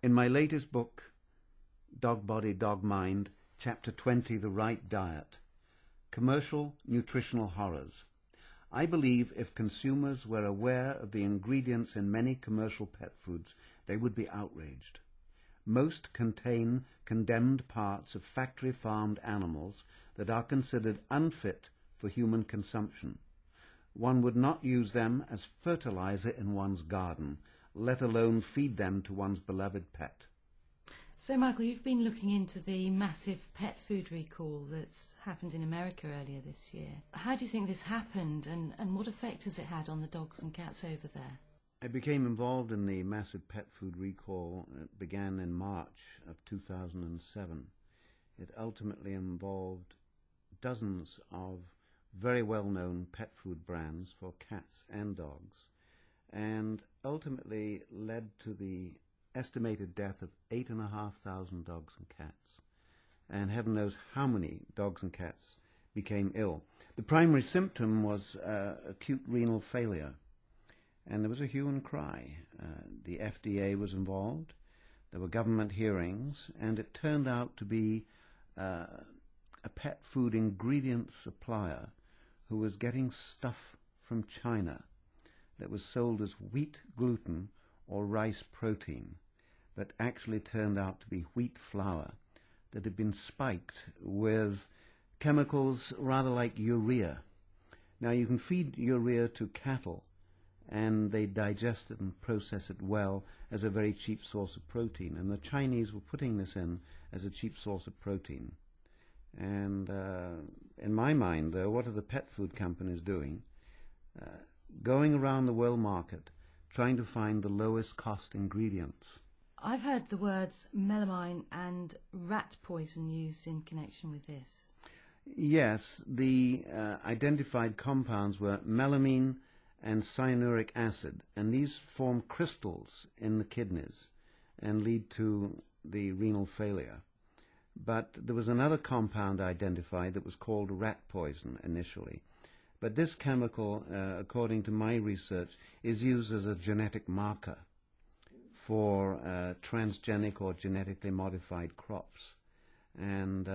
In my latest book, Dog Body, Dog Mind, Chapter 20, The Right Diet, Commercial Nutritional Horrors, I believe if consumers were aware of the ingredients in many commercial pet foods, they would be outraged. Most contain condemned parts of factory-farmed animals that are considered unfit for human consumption. One would not use them as fertilizer in one's garden, let alone feed them to one's beloved pet. So, Michael, you've been looking into the massive pet food recall that's happened in America earlier this year. How do you think this happened, and what effect has it had on the dogs and cats over there? I became involved in the massive pet food recall. It began in March of 2007. It ultimately involved dozens of very well-known pet food brands for cats and dogs, and ultimately led to the estimated death of 8,500 dogs and cats. And heaven knows how many dogs and cats became ill. The primary symptom was acute renal failure. And there was a hue and cry. The FDA was involved. There were government hearings. And it turned out to be a pet food ingredient supplier who was getting stuff from China that was sold as wheat gluten or rice protein, but actually turned out to be wheat flour that had been spiked with chemicals rather like urea. Now, you can feed urea to cattle, and they digest it and process it well as a very cheap source of protein. And the Chinese were putting this in as a cheap source of protein. And in my mind, though, what are the pet food companies doing? Going around the world market, trying to find the lowest cost ingredients. I've heard the words melamine and rat poison used in connection with this. Yes, the identified compounds were melamine and cyanuric acid, and these form crystals in the kidneys and lead to the renal failure. But there was another compound identified that was called rat poison initially. But this chemical, according to my research, is used as a genetic marker for transgenic or genetically modified crops. And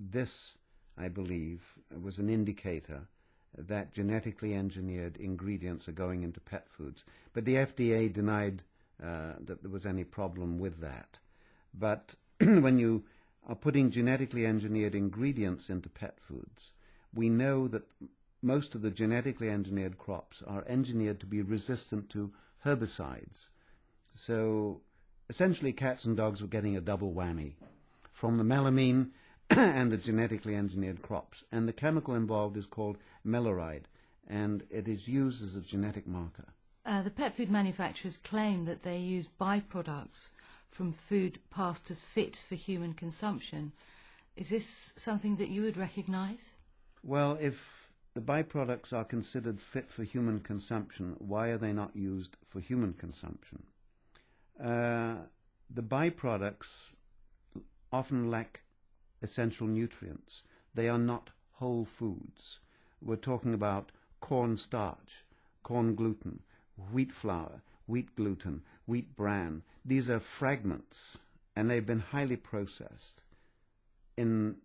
this, I believe, was an indicator that genetically engineered ingredients are going into pet foods. But the FDA denied that there was any problem with that. But when you are putting genetically engineered ingredients into pet foods, we know that most of the genetically engineered crops are engineered to be resistant to herbicides. So essentially cats and dogs were getting a double whammy from the melamine and the genetically engineered crops. And the chemical involved is called meloride, and it is used as a genetic marker. The pet food manufacturers claim that they use byproducts from food passed as fit for human consumption. Is this something that you would recognise? Well, if the byproducts are considered fit for human consumption, why are they not used for human consumption? The byproducts often lack essential nutrients. They are not whole foods. We're talking about corn starch, corn gluten, wheat flour, wheat gluten, wheat bran. These are fragments, and they've been highly processed in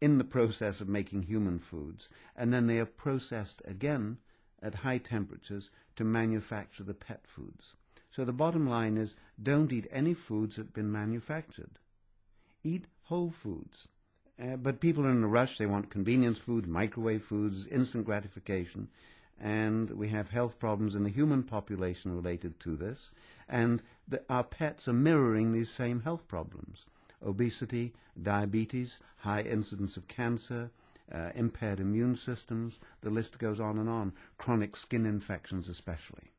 the process of making human foods, and then they are processed again at high temperatures to manufacture the pet foods. So the bottom line is, don't eat any foods that have been manufactured. Eat whole foods. But people are in a rush. They want convenience food, microwave foods, instant gratification, and we have health problems in the human population related to this, and our pets are mirroring these same health problems. Obesity, diabetes, high incidence of cancer, impaired immune systems, the list goes on and on, chronic skin infections especially.